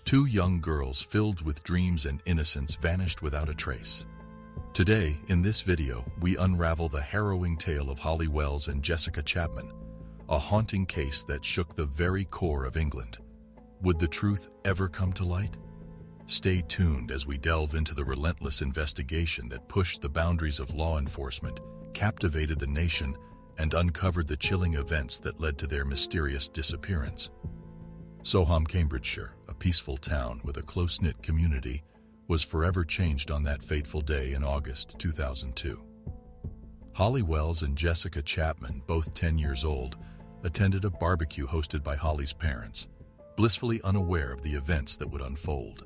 Two young girls filled with dreams and innocence vanished without a trace. Today, in this video, we unravel the harrowing tale of Holly Wells and Jessica Chapman, a haunting case that shook the very core of England. Would the truth ever come to light? Stay tuned as we delve into the relentless investigation that pushed the boundaries of law enforcement, captivated the nation, and uncovered the chilling events that led to their mysterious disappearance. Soham, Cambridgeshire, a peaceful town with a close-knit community, was forever changed on that fateful day in August 2002. Holly Wells and Jessica Chapman, both 10 years old, attended a barbecue hosted by Holly's parents, blissfully unaware of the events that would unfold.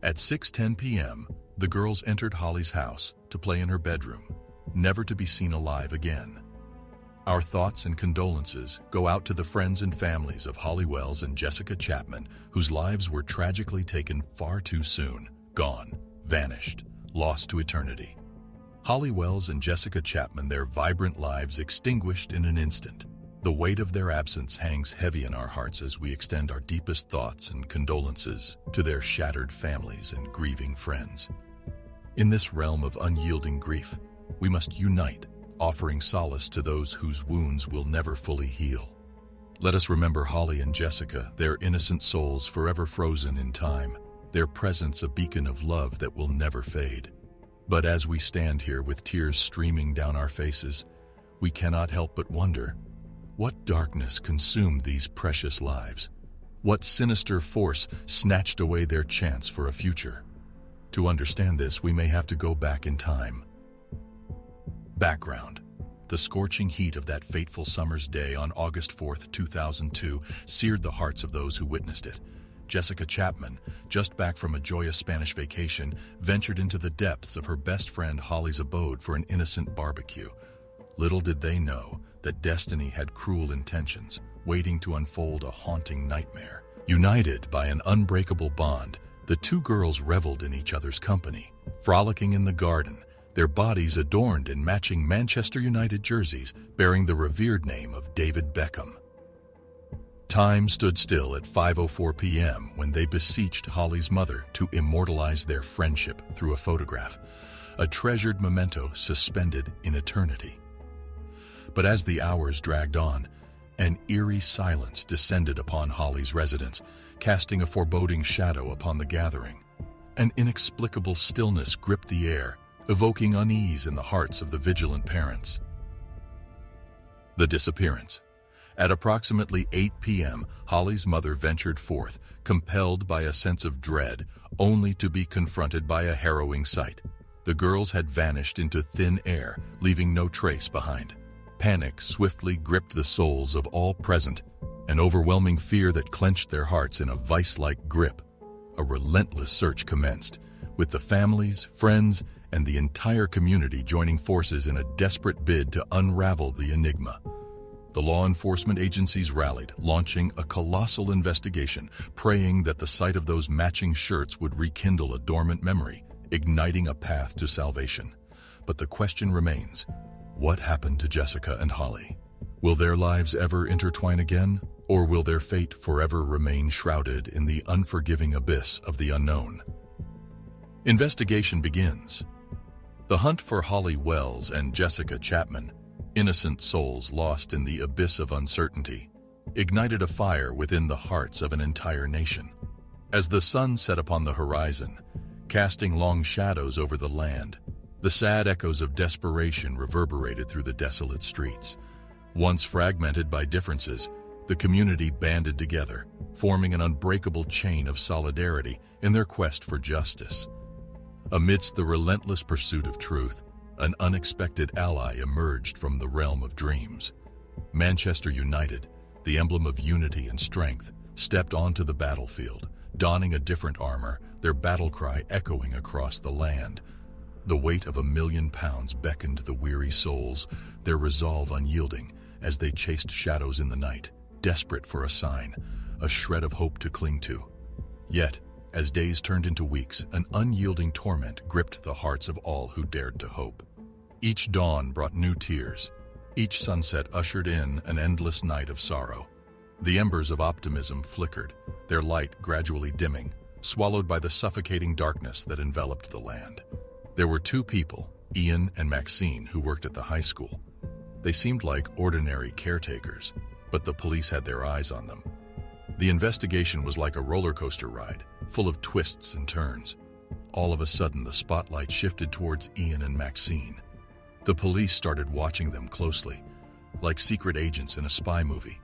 At 6:10 p.m., the girls entered Holly's house to play in her bedroom, never to be seen alive again. Our thoughts and condolences go out to the friends and families of Holly Wells and Jessica Chapman, whose lives were tragically taken far too soon, gone, vanished, lost to eternity. Holly Wells and Jessica Chapman, their vibrant lives extinguished in an instant. The weight of their absence hangs heavy in our hearts as we extend our deepest thoughts and condolences to their shattered families and grieving friends. In this realm of unyielding grief, we must unite, offering solace to those whose wounds will never fully heal. Let us remember Holly and Jessica, their innocent souls forever frozen in time, their presence a beacon of love that will never fade. But as we stand here with tears streaming down our faces, we cannot help but wonder, what darkness consumed these precious lives? What sinister force snatched away their chance for a future? To understand this, we may have to go back in time. Background. The scorching heat of that fateful summer's day on August 4th, 2002, seared the hearts of those who witnessed it. Jessica Chapman, just back from a joyous Spanish vacation, ventured into the depths of her best friend Holly's abode for an innocent barbecue. Little did they know that destiny had cruel intentions, waiting to unfold a haunting nightmare. United by an unbreakable bond, the two girls reveled in each other's company, frolicking in the garden, their bodies adorned in matching Manchester United jerseys bearing the revered name of David Beckham. Time stood still at 5:04 p.m. when they beseeched Holly's mother to immortalize their friendship through a photograph, a treasured memento suspended in eternity. But as the hours dragged on, an eerie silence descended upon Holly's residence, casting a foreboding shadow upon the gathering. An inexplicable stillness gripped the air, evoking unease in the hearts of the vigilant parents. The disappearance. At approximately 8 p.m., Holly's mother ventured forth, compelled by a sense of dread, only to be confronted by a harrowing sight. The girls had vanished into thin air, leaving no trace behind. Panic swiftly gripped the souls of all present, an overwhelming fear that clenched their hearts in a vice-like grip. A relentless search commenced, with the families, friends, and the entire community joining forces in a desperate bid to unravel the enigma. The law enforcement agencies rallied, launching a colossal investigation, praying that the sight of those matching shirts would rekindle a dormant memory, igniting a path to salvation. But the question remains, what happened to Jessica and Holly? Will their lives ever intertwine again, or will their fate forever remain shrouded in the unforgiving abyss of the unknown? Investigation begins. The hunt for Holly Wells and Jessica Chapman, innocent souls lost in the abyss of uncertainty, ignited a fire within the hearts of an entire nation. As the sun set upon the horizon, casting long shadows over the land, the sad echoes of desperation reverberated through the desolate streets. Once fragmented by differences, the community banded together, forming an unbreakable chain of solidarity in their quest for justice. Amidst the relentless pursuit of truth, an unexpected ally emerged from the realm of dreams. Manchester United, the emblem of unity and strength, stepped onto the battlefield, donning a different armor, their battle cry echoing across the land. The weight of 1,000,000 pounds beckoned the weary souls, their resolve unyielding, as they chased shadows in the night, desperate for a sign, a shred of hope to cling to. Yet, as days turned into weeks, an unyielding torment gripped the hearts of all who dared to hope. Each dawn brought new tears. Each sunset ushered in an endless night of sorrow. The embers of optimism flickered, their light gradually dimming, swallowed by the suffocating darkness that enveloped the land. There were two people, Ian and Maxine, who worked at the high school. They seemed like ordinary caretakers, but the police had their eyes on them. The investigation was like a roller coaster ride, full of twists and turns. All of a sudden, the spotlight shifted towards Ian and Maxine. The police started watching them closely, like secret agents in a spy movie.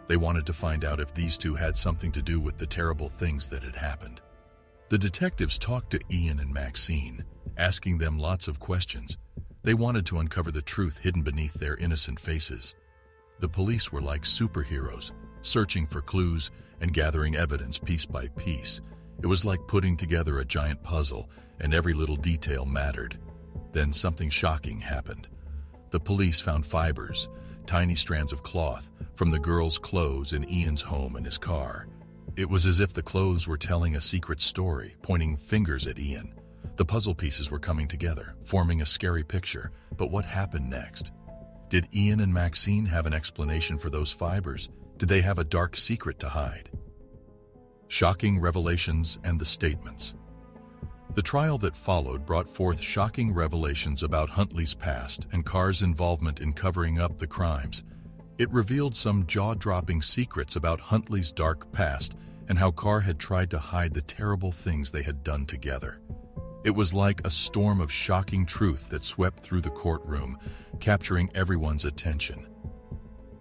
They wanted to find out if these two had something to do with the terrible things that had happened. The detectives talked to Ian and Maxine, asking them lots of questions. They wanted to uncover the truth hidden beneath their innocent faces. The police were like superheroes, searching for clues and gathering evidence piece by piece. It was like putting together a giant puzzle, and every little detail mattered. Then something shocking happened. The police found fibers, tiny strands of cloth, from the girl's clothes in Ian's home and his car. It was as if the clothes were telling a secret story, pointing fingers at Ian. The puzzle pieces were coming together, forming a scary picture. But what happened next? Did Ian and Maxine have an explanation for those fibers? Did they have a dark secret to hide? Shocking revelations and the statements. The trial that followed brought forth shocking revelations about Huntley's past and Carr's involvement in covering up the crimes. It revealed some jaw-dropping secrets about Huntley's dark past and how Carr had tried to hide the terrible things they had done together. It was like a storm of shocking truth that swept through the courtroom, capturing everyone's attention.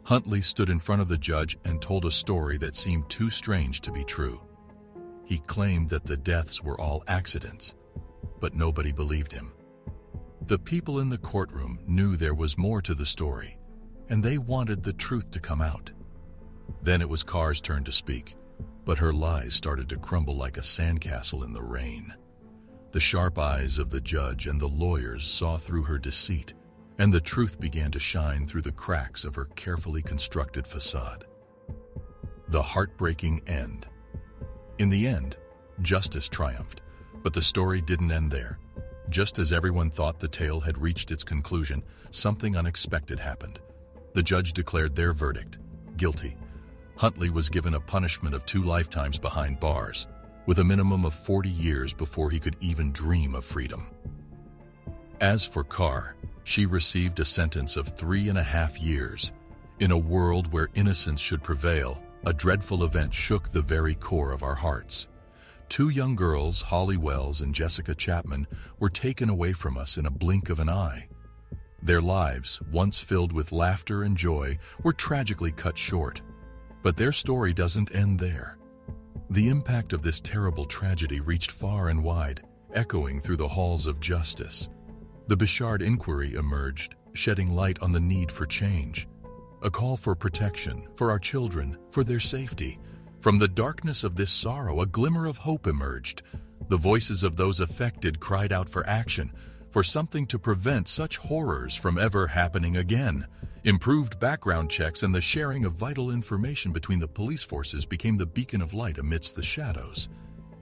Huntley stood in front of the judge and told a story that seemed too strange to be true. He claimed that the deaths were all accidents, but nobody believed him. The people in the courtroom knew there was more to the story, and they wanted the truth to come out. Then it was Carr's turn to speak, but her lies started to crumble like a sandcastle in the rain. The sharp eyes of the judge and the lawyers saw through her deceit, and the truth began to shine through the cracks of her carefully constructed facade. The heartbreaking end. In the end, justice triumphed, but the story didn't end there. Just as everyone thought the tale had reached its conclusion, something unexpected happened. The judge declared their verdict, guilty. Huntley was given a punishment of 2 lifetimes behind bars, with a minimum of 40 years before he could even dream of freedom. As for Carr, she received a sentence of 3.5 years. In a world where innocence should prevail, a dreadful event shook the very core of our hearts. 2 young girls, Holly Wells and Jessica Chapman, were taken away from us in a blink of an eye. Their lives, once filled with laughter and joy, were tragically cut short. But their story doesn't end there. The impact of this terrible tragedy reached far and wide, echoing through the halls of justice. The Bichard inquiry emerged, shedding light on the need for change. A call for protection, for our children, for their safety. From the darkness of this sorrow, a glimmer of hope emerged. The voices of those affected cried out for action, for something to prevent such horrors from ever happening again. Improved background checks and the sharing of vital information between the police forces became the beacon of light amidst the shadows.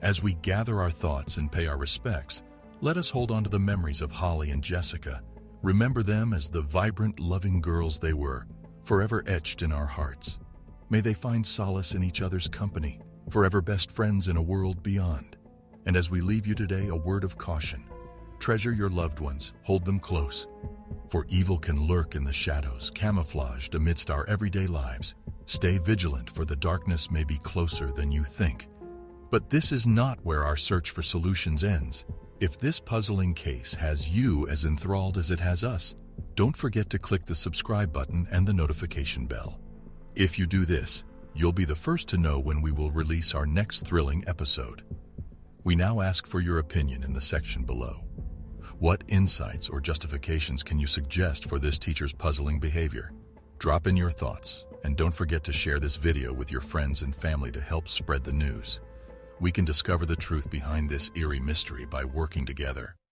As we gather our thoughts and pay our respects, let us hold on to the memories of Holly and Jessica. Remember them as the vibrant, loving girls they were, forever etched in our hearts. May they find solace in each other's company, forever best friends in a world beyond. And as we leave you today, a word of caution. Treasure your loved ones, hold them close. For evil can lurk in the shadows, camouflaged amidst our everyday lives. Stay vigilant, for the darkness may be closer than you think. But this is not where our search for solutions ends. If this puzzling case has you as enthralled as it has us, don't forget to click the subscribe button and the notification bell. If you do this, you'll be the first to know when we will release our next thrilling episode. We now ask for your opinion in the section below. What insights or justifications can you suggest for this teacher's puzzling behavior? Drop in your thoughts, and don't forget to share this video with your friends and family to help spread the news. We can discover the truth behind this eerie mystery by working together.